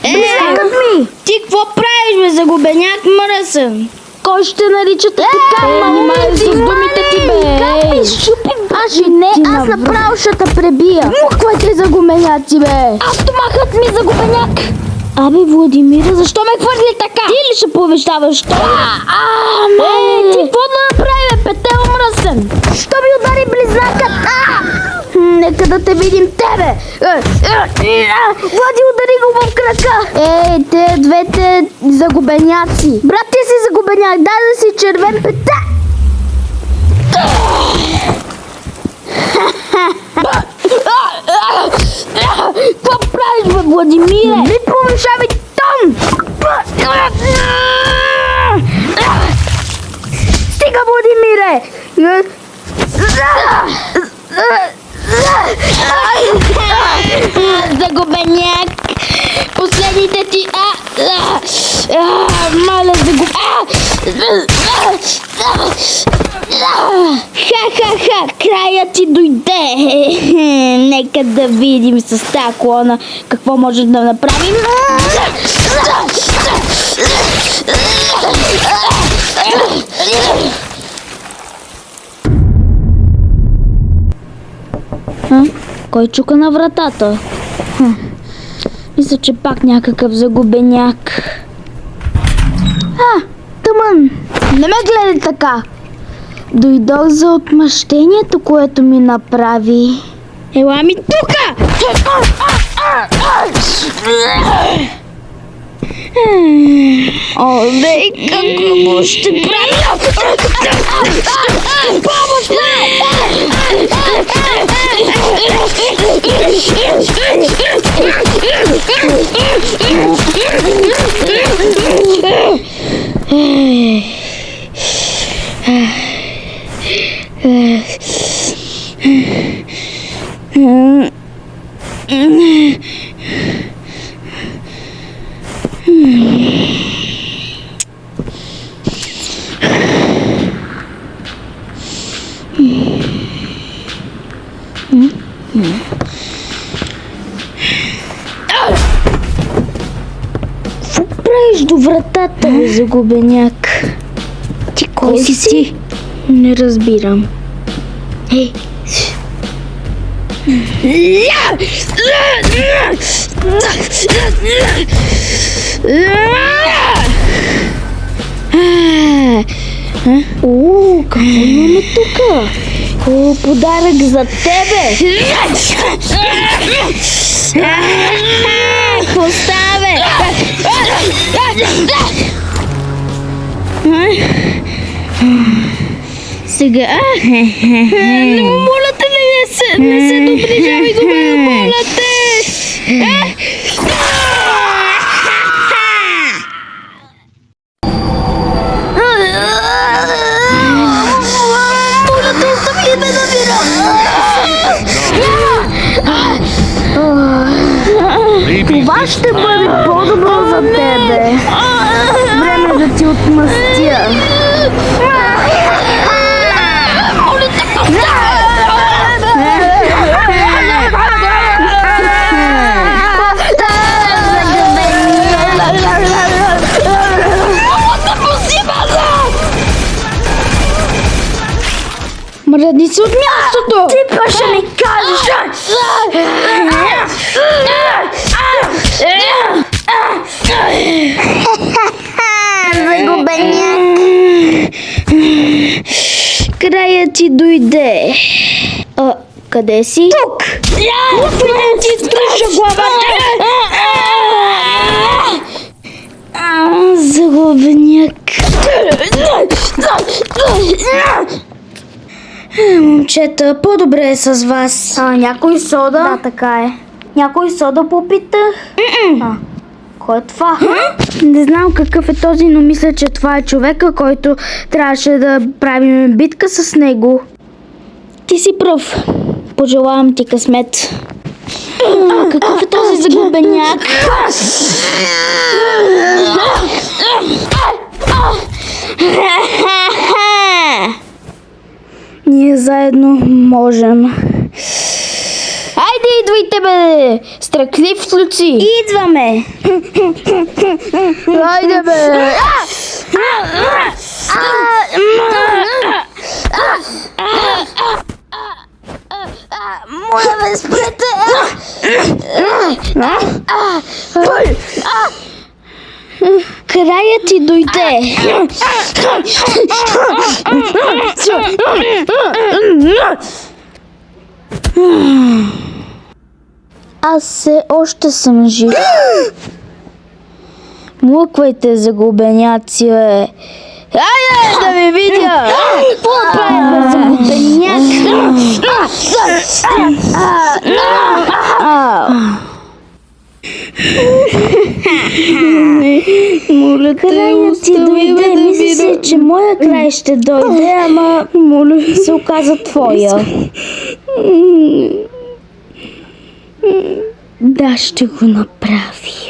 Близнакът ми! Ти какво правиш, бе, загубеняк мръсен? Кой ще нарича така? Внимай с думите ти, бе! Как ми щупи? Аз направо ще те пребия. Мухвайте загубеняци, бе! Автомахът ми загубеняк! Абе, Владимира, защо ме хвърли така? Ти ли ще повещаваш това? Ти какво да направи, бе, петел мръсен? Що ми удари близнакът? Нека да те видим тебе! Влади, удари го в крака! Ей, те двете загубеняци! Брат, ти си загубеняк, дай да си червен пета! Какво правиш, бе, Владимире? Не помешавай там! Стига, Владимире! Загубеняк! Последните ти... Маля, Ха-ха-ха! Края ти дойде! Нека да видим с тази колона какво може да направим. Кой чука на вратата? Мисля, че пак някакъв загубеняк. Тъмън! Не ме гледай така! Дойдох за отмъщението, което ми направи. Ела ми тука! О, бе, какво ще правя? Помощ! Какво правиш до вратата, бе, загубеняк? Ти кой си? Не разбирам. Ей! О, какво имаме тука? О, подарък за тебе! Поставе! Сега... Не му моля те, не се доближавай до мен, моля те! Моля те, остави ме да мира! Това ще бъде по-добро за тебе. Време да ти отмъстя. Мръдни се от мястото! Ти па ще ми кажеш! Загубеняк! Края ти дойде. Къде си? Тук! Не ти скръша главата! Загубеняк. Момчета, по-добре е с вас. Някой сода? Да, така е. Някой сода попитах? Кой е това? Не знам какъв е този, но мисля, че това е човека, който трябваше да правим битка с него. Ти си пръв. Пожелавам ти късмет. Какъв е този загубеняк? Заедно можем. Айде, идвайте, бе! Страхливци! Идваме! Айде, бе! Моля бе, спрете! Краят ти дойде! Аз все още съм жив. Млъквайте, загубеняци, бе! Айде да ви видя! Какво правим, загубеняк? Моля те, Краят ти остави ме дойде. да Мисля си, видя. че моя край ще дойде, ама Моля, се оказа твоя. Да, ще го направи.